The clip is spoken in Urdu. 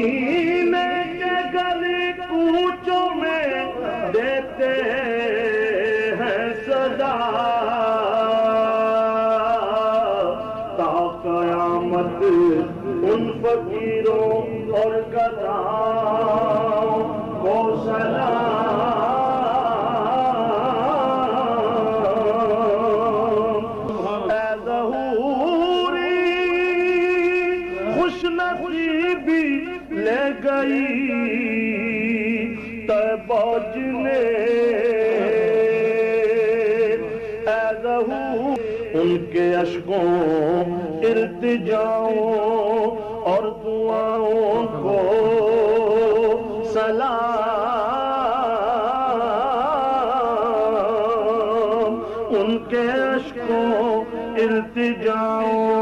مدینے کے گلی کوچوں میں دیتے ہیں صدا، تا قیامت ان فقیروں اور گداؤں کو سلام۔ اے ظہوری خوش نصیبی لے گئی طیبہ جنہیں، اے ظہور ان کے اشکوں التجاؤں اور دعاؤں کو سلام، ان کے اشکوں التجاؤں